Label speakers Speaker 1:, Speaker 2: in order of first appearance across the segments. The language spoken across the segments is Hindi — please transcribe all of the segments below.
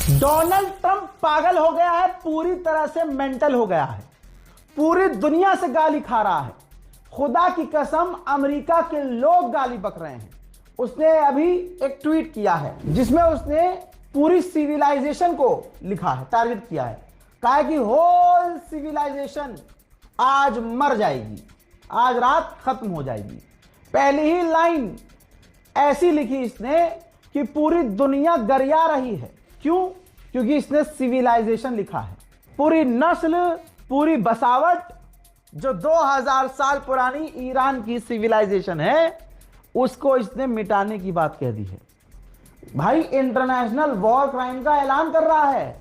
Speaker 1: डोनाल्ड ट्रंप पागल हो गया है, पूरी तरह से मेंटल हो गया है, पूरी दुनिया से गाली खा रहा है। खुदा की कसम अमेरिका के लोग गाली बक रहे हैं। उसने अभी एक ट्वीट किया है जिसमें उसने पूरी सिविलाइजेशन को लिखा है, टारगेट किया है। कहा है कि होल सिविलाइजेशन आज मर जाएगी, आज रात खत्म हो जाएगी। पहली ही लाइन ऐसी लिखी इसने कि पूरी दुनिया गरिया रही है। क्यों? क्योंकि इसने सिविलाइजेशन लिखा है। पूरी नस्ल, पूरी बसावट जो 2000 साल पुरानी ईरान की सिविलाइजेशन है, उसको इसने मिटाने की बात कह दी है। भाई इंटरनेशनल वॉर क्राइम का ऐलान कर रहा है।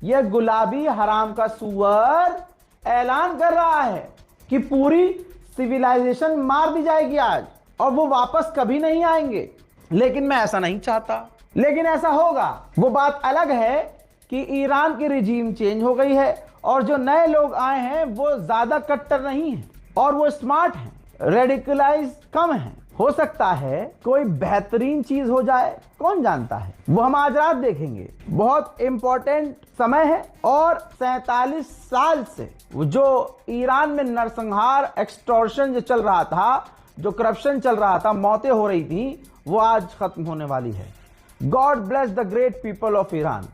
Speaker 1: यह गुलाबी हराम का सुअर ऐलान कर रहा है कि पूरी सिविलाइजेशन मार दी जाएगी आज और वो वापस कभी नहीं आएंगे। लेकिन मैं ऐसा नहीं चाहता, लेकिन ऐसा होगा। वो बात अलग है कि ईरान की रिजीम चेंज हो गई है और जो नए लोग आए हैं वो ज्यादा कट्टर नहीं हैं और वो स्मार्ट हैं, रेडिकलाइज कम हैं। हो सकता है कोई बेहतरीन चीज हो जाए, कौन जानता है, वो हम आज रात देखेंगे। बहुत इंपॉर्टेंट समय है और 47 साल से जो ईरान में नरसंहार, एक्सटॉर्शन जो चल रहा था, जो करप्शन चल रहा था, मौतें हो रही थी, वो आज खत्म होने वाली है। God bless the great people of Iran.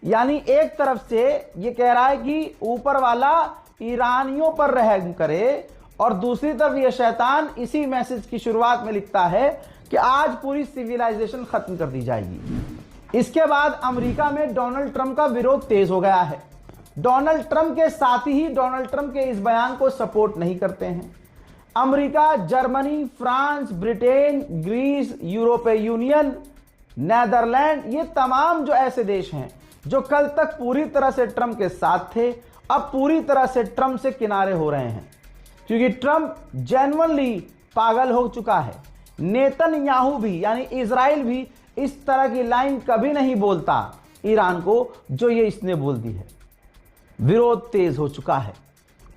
Speaker 1: यानी एक तरफ से ये कह रहा है कि ऊपर वाला ईरानियों पर रहम करे और दूसरी तरफ ये शैतान इसी मैसेज की शुरुआत में लिखता है कि आज पूरी सिविलाइजेशन खत्म कर दी जाएगी। इसके बाद अमेरिका में डोनाल्ड ट्रंप का विरोध तेज हो गया है। डोनाल्ड ट्रंप के साथी ही डोनाल्ड ट्रंप के इस बयान को सपोर्ट नहीं करते हैं। America, Germany, France, Britain, Greece, यूरोपीय यूनियन, नेदरलैंड, ये तमाम जो ऐसे देश हैं जो कल तक पूरी तरह से ट्रंप के साथ थे, अब पूरी तरह से ट्रंप से किनारे हो रहे हैं क्योंकि ट्रंप जेन्युइनली पागल हो चुका है। नेतन्याहू भी यानी इजराइल भी इस तरह की लाइन कभी नहीं बोलता ईरान को जो ये इसने बोल दी है। विरोध तेज हो चुका है।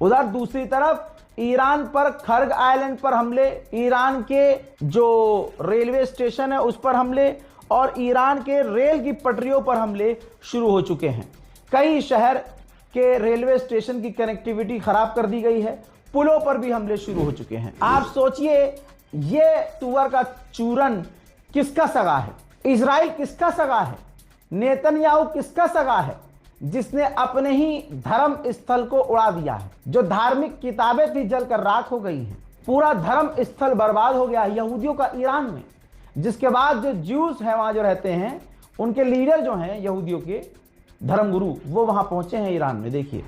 Speaker 1: उधर दूसरी तरफ ईरान पर खर्ग आइलैंड पर हमले, ईरान के जो रेलवे स्टेशन है उस पर हमले और ईरान के रेल की पटरियों पर हमले शुरू हो चुके हैं। कई शहर के रेलवे स्टेशन की कनेक्टिविटी खराब कर दी गई है, पुलों पर भी हमले शुरू हो चुके हैं। आप सोचिए ये तुअर का चूरन किसका सगा है? इजराइल किसका सगा है? नेतन्याहू किसका सगा है जिसने अपने ही धर्म स्थल को उड़ा दिया है? जो धार्मिक किताबें थी जलकर राख हो गई हैं, पूरा धर्म स्थल बर्बाद हो गया है यहूदियों का ईरान में। जिसके बाद जो ज्यूज हैं वहां जो रहते हैं, उनके लीडर जो हैं यहूदियों के धर्मगुरु, वो वहां पहुंचे हैं ईरान में। देखिए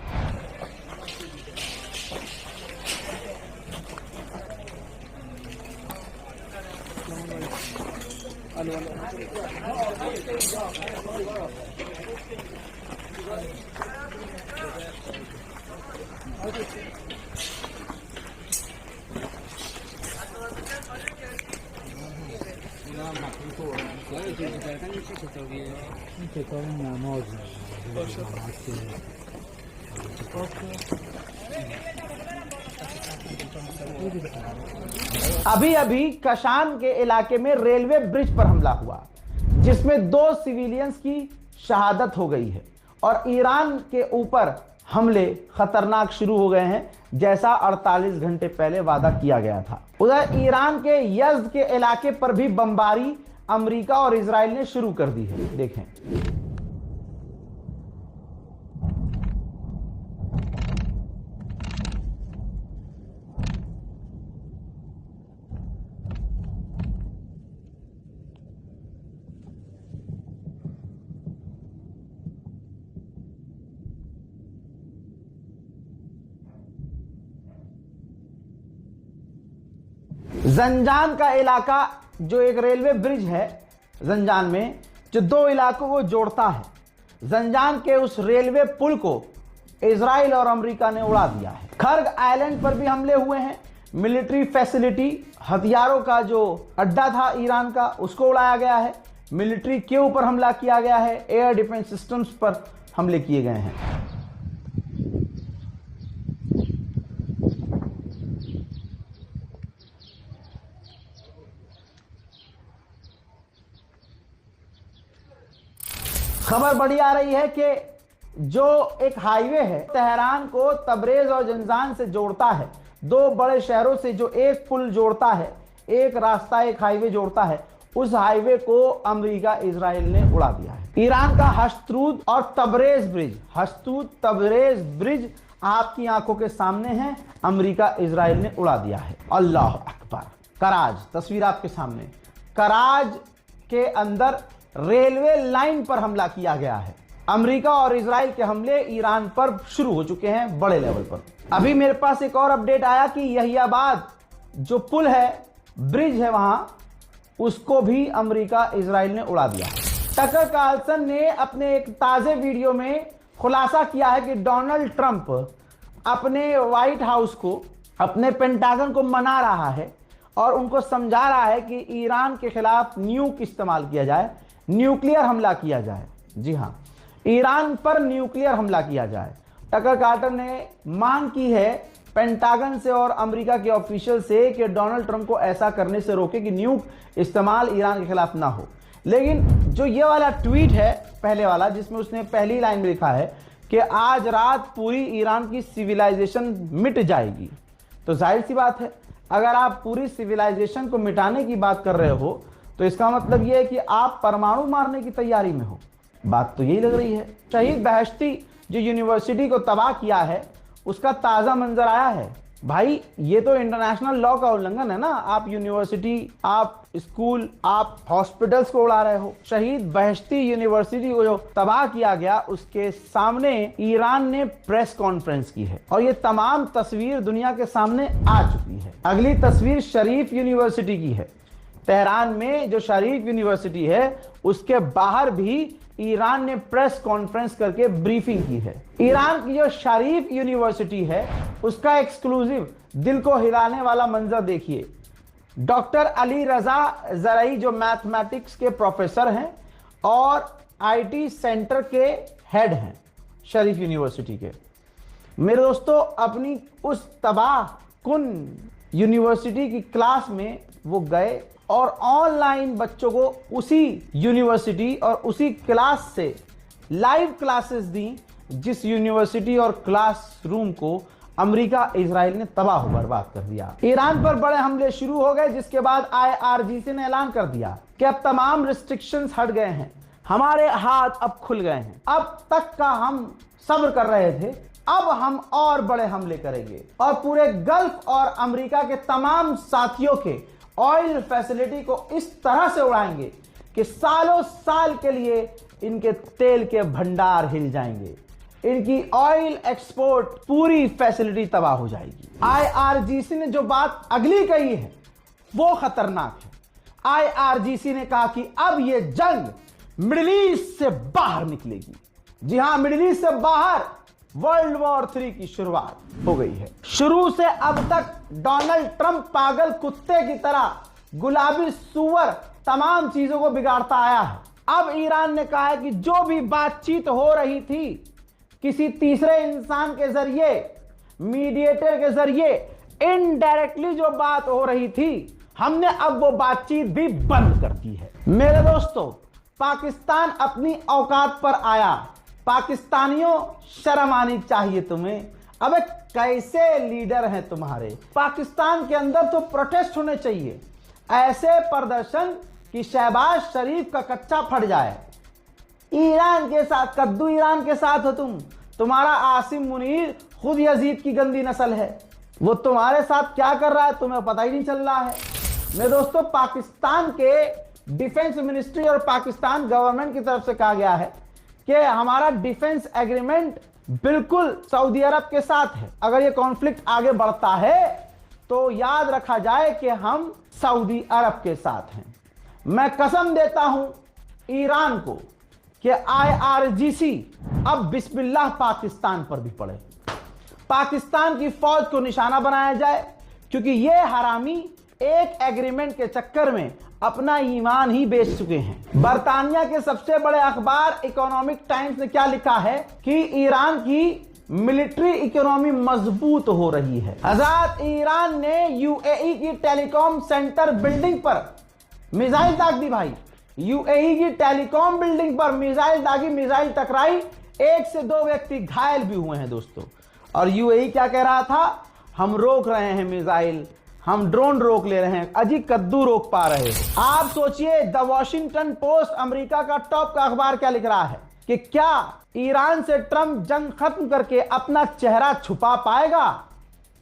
Speaker 1: अभी अभी कशान के इलाके में रेलवे ब्रिज पर हमला हुआ जिसमें 2 सिविलियंस की शहादत हो गई है और ईरान के ऊपर हमले खतरनाक शुरू हो गए हैं जैसा 48 घंटे पहले वादा किया गया था। उधर ईरान के यज़्द के इलाके पर भी बमबारी अमेरिका और इजराइल ने शुरू कर दी है। देखें जंजान का इलाका, जो एक रेलवे ब्रिज है जंजान में, जो 2 इलाकों को जोड़ता है, जंजान के उस रेलवे पुल को इजराइल और अमेरिका ने उड़ा दिया है। खर्ग आइलैंड पर भी हमले हुए हैं। मिलिट्री फैसिलिटी, हथियारों का जो अड्डा था ईरान का, उसको उड़ाया गया है। मिलिट्री के ऊपर हमला किया गया है। एयर डिफेंस सिस्टम्स पर हमले किए गए हैं। खबर बड़ी आ रही है कि जो एक हाईवे है तेहरान को तबरेज और जंजान से जोड़ता है, दो बड़े शहरों से जो एक पुल जोड़ता है, एक रास्ता एक हाईवे जोड़ता है, उस हाईवे को अमेरिका इजराइल ने उड़ा दिया है। ईरान का हस्तूद और तबरेज ब्रिज, हस्तूद तबरेज ब्रिज आपकी आंखों के सामने है, अमेरिका इजराइल ने उड़ा दिया है। अल्लाह अकबर। कराज, तस्वीर आपके सामने, कराज के अंदर रेलवे लाइन पर हमला किया गया है। अमेरिका और इजराइल के हमले ईरान पर शुरू हो चुके हैं बड़े लेवल पर। अभी मेरे पास एक और अपडेट आया कि यहियाबाद जो पुल है, ब्रिज है वहां, उसको भी अमेरिका इजराइल ने उड़ा दिया। टकर कार्लसन ने अपने एक ताजे वीडियो में खुलासा किया है कि डोनाल्ड ट्रंप अपने व्हाइट हाउस को, अपने पेंटागन को मना रहा है और उनको समझा रहा है कि ईरान के खिलाफ न्यूक इस्तेमाल किया जाए, न्यूक्लियर हमला किया जाए। जी हां, ईरान पर न्यूक्लियर हमला किया जाए। टकर कार्टर ने मांग की है पेंटागन से और अमेरिका के ऑफिशियल से कि डोनाल्ड ट्रंप को ऐसा करने से रोके कि न्यूक इस्तेमाल ईरान के खिलाफ ना हो। लेकिन जो ये वाला ट्वीट है पहले वाला, जिसमें उसने पहली लाइन में लिखा है कि आज रात पूरी ईरान की सिविलाइजेशन मिट जाएगी, तो जाहिर सी बात है अगर आप पूरी सिविलाइजेशन को मिटाने की बात कर रहे हो तो इसका मतलब यह है कि आप परमाणु मारने की तैयारी में हो। बात तो यही लग रही है। शहीद बहश्ती जो यूनिवर्सिटी को तबाह किया है, उसका ताजा मंजर आया है। भाई ये तो इंटरनेशनल लॉ का उल्लंघन है ना। आप यूनिवर्सिटी, आप स्कूल, आप हॉस्पिटल्स को उड़ा रहे हो। शहीद बहश्ती यूनिवर्सिटी को जो तबाह किया गया, उसके सामने ईरान ने प्रेस कॉन्फ्रेंस की है और ये तमाम तस्वीर दुनिया के सामने आ चुकी है। अगली तस्वीर शरीफ यूनिवर्सिटी की है। तेहरान में जो शरीफ यूनिवर्सिटी है, उसके बाहर भी ईरान ने प्रेस कॉन्फ्रेंस करके ब्रीफिंग की है। ईरान की जो शरीफ यूनिवर्सिटी है, उसका एक्सक्लूसिव दिल को हिलाने वाला मंजर देखिए। डॉक्टर अली रजा जरई जो मैथमेटिक्स के प्रोफेसर हैं और आईटी सेंटर के हेड हैं शरीफ यूनिवर्सिटी के। मेरे दोस्तों, अपनी उस तबाह कुन यूनिवर्सिटी की क्लास में वो गए और ऑनलाइन बच्चों को उसी यूनिवर्सिटी और उसी क्लास से लाइव क्लासेस दी, जिस यूनिवर्सिटी और क्लासरूम को अमेरिका इजराइल ने तबाह बर्बाद कर दिया। ईरान पर बड़े हमले शुरू हो गए, जिसके बाद IRGC ने ऐलान कर दिया कि अब तमाम रिस्ट्रिक्शंस हट गए हैं, हमारे हाथ अब खुल गए हैं। अब तक का हम सब्र कर रहे थे, अब हम और बड़े हमले करेंगे और पूरे गल्फ और अमेरिका के तमाम साथियों के ऑयल फैसिलिटी को इस तरह से उड़ाएंगे कि सालों साल के लिए इनके तेल के भंडार हिल जाएंगे। इनकी ऑयल एक्सपोर्ट पूरी फैसिलिटी तबाह हो जाएगी। IRGC ने जो बात अगली कही है वो खतरनाक है। IRGC ने कहा कि अब ये जंग मिडिल ईस्ट से बाहर निकलेगी। जी हां, मिडिल ईस्ट से बाहर वर्ल्ड वॉर 3 की शुरुआत हो गई है। शुरू से अब तक डोनाल्ड ट्रंप पागल कुत्ते की तरह, गुलाबी सुअर, तमाम चीजों को बिगाड़ता आया है। अब ईरान ने कहा है कि जो भी बातचीत हो रही थी किसी तीसरे इंसान के जरिए, मीडिएटर के जरिए, इनडायरेक्टली जो बात हो रही थी, हमने अब वो बातचीत भी बंद कर दी है। मेरे दोस्तों, पाकिस्तान अपनी औकात पर आया। पाकिस्तानियों, शर्म आनी चाहिए तुम्हें। अबे कैसे लीडर हैं तुम्हारे? पाकिस्तान के अंदर तो प्रोटेस्ट होने चाहिए, ऐसे प्रदर्शन कि शहबाज शरीफ का कच्चा फट जाए। ईरान के साथ, कद्दू ईरान के साथ हो तुम। तुम्हारा आसिम मुनीर खुद यजीद की गंदी नस्ल है, वो तुम्हारे साथ क्या कर रहा है तुम्हें पता ही नहीं चल रहा है। मेरे दोस्तों, पाकिस्तान के डिफेंस मिनिस्ट्री और पाकिस्तान गवर्नमेंट की तरफ से कहा गया है कि हमारा डिफेंस एग्रीमेंट बिल्कुल सऊदी अरब के साथ है। अगर ये कॉन्फ्लिक्ट आगे बढ़ता है तो याद रखा जाए कि हम सऊदी अरब के साथ हैं। मैं कसम देता हूं ईरान को कि IRGC अब बिस्मिल्लाह पाकिस्तान पर भी पड़े, पाकिस्तान की फौज को निशाना बनाया जाए, क्योंकि ये हरामी एक एग्रीमेंट के चक्कर में अपना ईमान ही बेच चुके हैं। बर्तानिया के सबसे बड़े अखबार इकोनॉमिक टाइम्स ने क्या लिखा है कि ईरान की मिलिट्री इकोनॉमी मजबूत हो रही है। आजाद ईरान ने UAE की टेलीकॉम सेंटर बिल्डिंग पर मिसाइल दाग दी भाई। यूएई की टेलीकॉम बिल्डिंग पर मिसाइल दागी, मिसाइल टकराई, 1 से 2 व्यक्ति घायल भी हुए हैं दोस्तों। और यूएई क्या कह रहा था, हम रोक रहे हैं मिसाइल, हम ड्रोन रोक ले रहे हैं, अजी कद्दू रोक पा रहे हो। आप सोचिए, द वॉशिंगटन पोस्ट अमेरिका का टॉप का अखबार क्या लिख रहा है कि क्या ईरान से ट्रंप जंग खत्म करके अपना चेहरा छुपा पाएगा।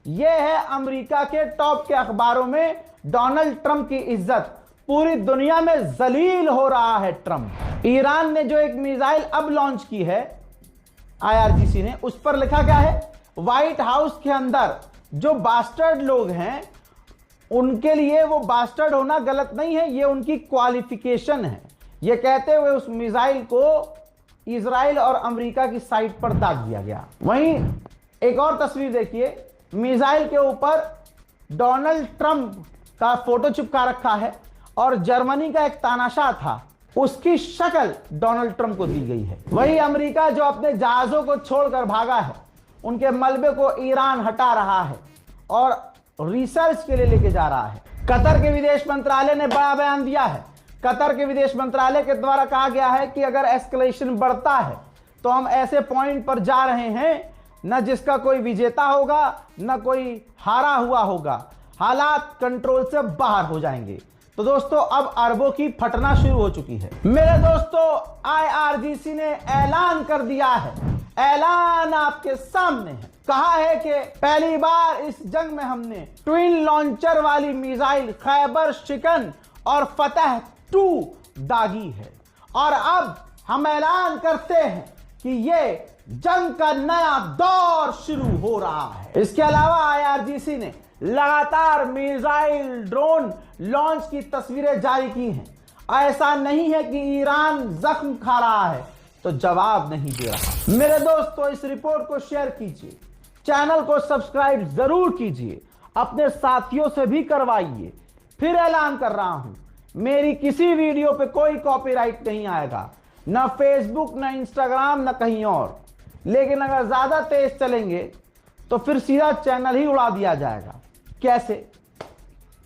Speaker 1: यह है अमेरिका के टॉप के अखबारों में डोनाल्ड ट्रंप की इज्जत, पूरी दुनिया में जलील हो रहा है ट्रंप। ईरान ने जो एक मिसाइल अब लॉन्च की है आईआरजीसी ने, उस पर लिखा क्या है, व्हाइट हाउस के अंदर जो बास्टर्ड लोग हैं उनके लिए वो बास्टर्ड होना गलत नहीं है, ये उनकी क्वालिफिकेशन है। ये कहते हुए उस मिसाइल को इजराइल और अमेरिका की साइट पर दाग दिया गया। वहीं एक और तस्वीर देखिए, मिसाइल के ऊपर डोनाल्ड ट्रंप का फोटो चिपका रखा है और जर्मनी का एक तानाशाह था, उसकी शक्ल डोनाल्ड ट्रंप को दी गई है। वहीं अमेरिका जो अपने जहाजों को छोड़कर भागा है, उनके मलबे को ईरान हटा रहा है और रिसर्च के लिए लेके जा रहा है। कतर के विदेश मंत्रालय ने बड़ा बयान दिया है। कतर के विदेश मंत्रालय के द्वारा कहा गया है कि अगर एस्केलेशन बढ़ता है तो हम ऐसे पॉइंट पर जा रहे हैं न जिसका कोई विजेता होगा न कोई हारा हुआ होगा, हालात कंट्रोल से बाहर हो जाएंगे। तो दोस्तों अब अरबों की फटना शुरू हो चुकी है। मेरे दोस्तों आईआरजीसी ने ऐलान कर दिया है, ऐलान आपके सामने है। कहा है कि पहली बार इस जंग में हमने ट्विन लॉन्चर वाली मिसाइल खैबर शिकन और फतह 2 दागी है और अब हम ऐलान करते हैं कि ये जंग का नया दौर शुरू हो रहा है। इसके अलावा आईआरजीसी ने लगातार मिसाइल ड्रोन लॉन्च की तस्वीरें जारी की हैं। ऐसा नहीं है कि ईरान जख्म खा रहा है तो जवाब नहीं दे रहा। मेरे दोस्तों इस रिपोर्ट को शेयर कीजिए, चैनल को सब्सक्राइब जरूर कीजिए, अपने साथियों से भी करवाइए। फिर ऐलान कर रहा हूं, मेरी किसी वीडियो पे कोई कॉपीराइट नहीं आएगा, ना फेसबुक, ना इंस्टाग्राम, ना कहीं और। लेकिन अगर ज्यादा तेज चलेंगे तो फिर सीधा चैनल ही उड़ा दिया जाएगा। कैसे,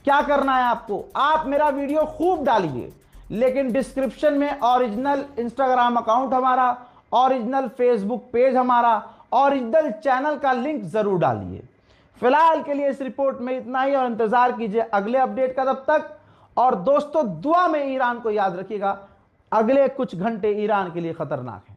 Speaker 1: क्या करना है आपको, आप मेरा वीडियो खूब डालिए, लेकिन डिस्क्रिप्शन में ओरिजिनल इंस्टाग्राम अकाउंट हमारा, ओरिजिनल फेसबुक पेज हमारा, ओरिजिनल चैनल का लिंक जरूर डालिए। फिलहाल के लिए इस रिपोर्ट में इतना ही और इंतजार कीजिए अगले अपडेट का। तब तक और दोस्तों दुआ में ईरान को याद रखिएगा, अगले कुछ घंटे ईरान के लिए खतरनाक है।